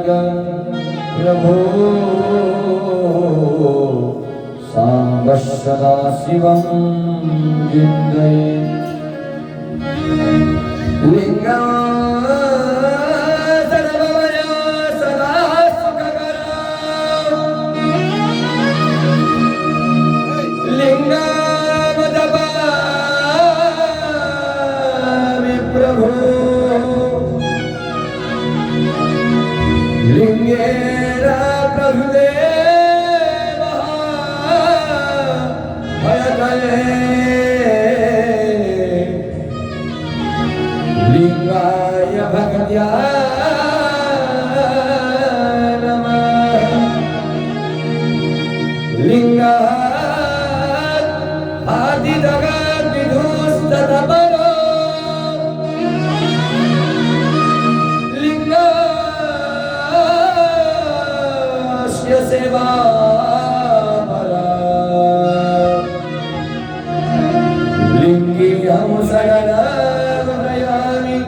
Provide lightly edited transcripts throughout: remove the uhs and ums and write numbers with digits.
प्रभो सांब सदा शिवं विन्दये लिंगा लिंगेरा प्रभुदेव भयकले लिंगाय भक्त्या नमः लिंगात् आदिजगत् विधुस्ततपरो सेवा लिंगी हम सगल प्रयामी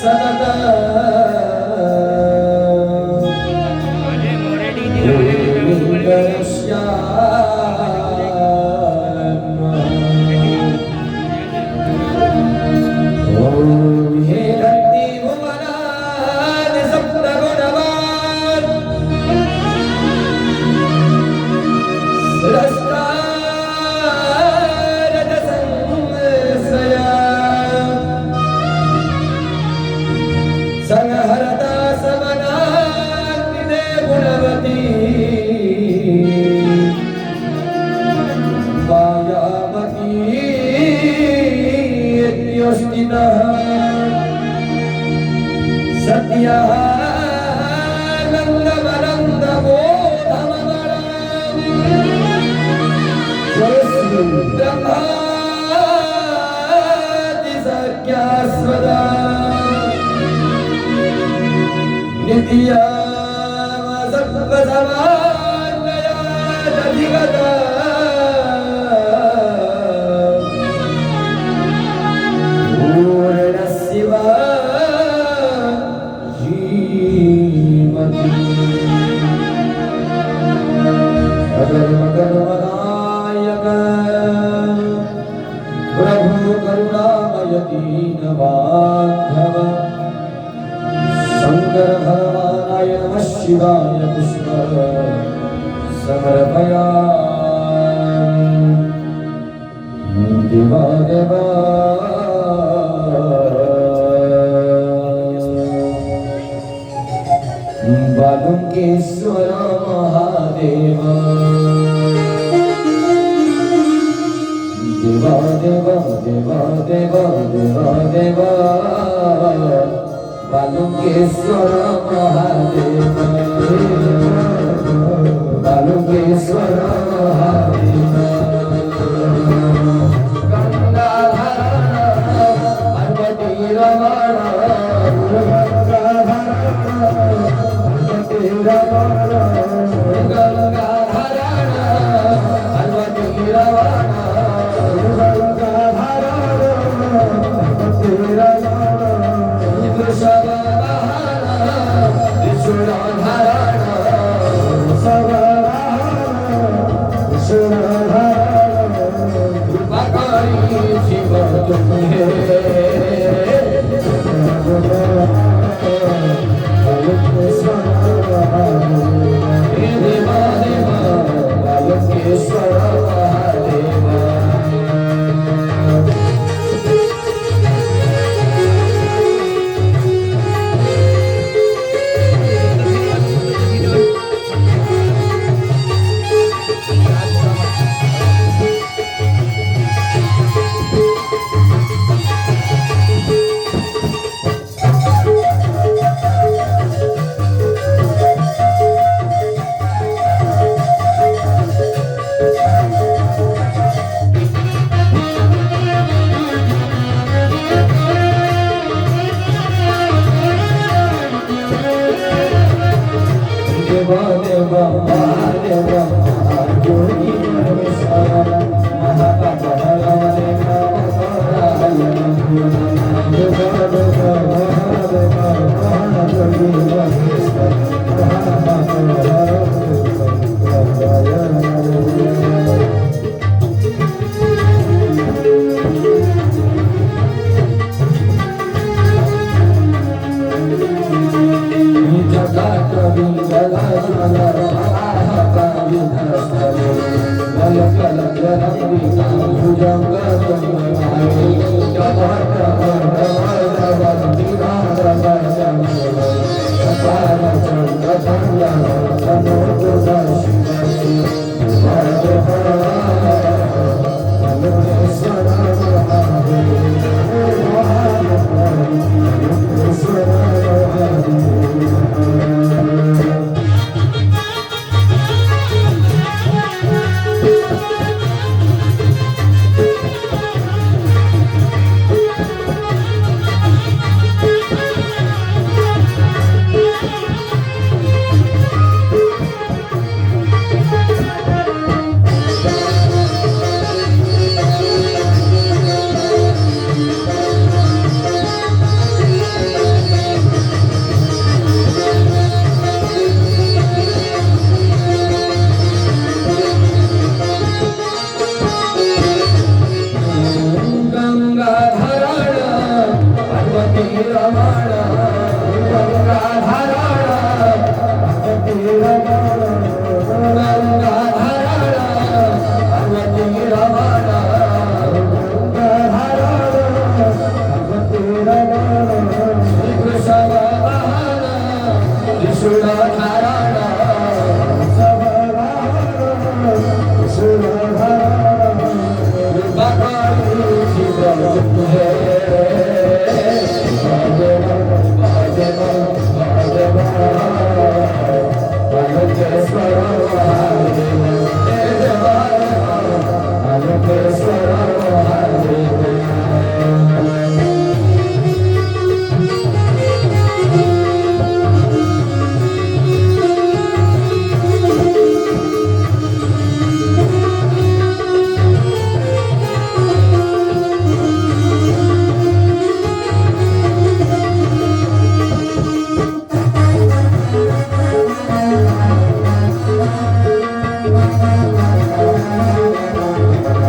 सतत संहरता समनाग्निदे गुणवती मायावती इत्युष्टितः सत्यः नन्दमनन्दबोधममरम् ब्रह्मादि सख्यास्वदा नित्या सर्वसमानया जधिगता पूर्णशिवा जीवति अधर्मकर्मनायक प्रभु करुणामय दीनबान्धव शंकर भगवानाय नमः शिवाय पुष्प समर्पयामि देवा देवा बालुकेश्वर महादेव देवा देवा देवा देवा देवा देवा बालुकेश्वर महादेव बालुकेश्वर महादेव गंगाधर पार्वती रमण पार्वती रमण गंगाधर पार्वती रमण पार्वती रमण भुजंग तुंगमाई डमर डमर डमर डमर बिना डमर डमर सकार चंद्र धन्य तनो गुण शिवसी भज परमेश्वर महादेव परमेश्वर महादेव रमण गंगाधरण भगवती रमण गंगाधरण भगवती रमण गंगाधरण भगवती रमण श्री कृष्ण वाहन त्रिशूल धारण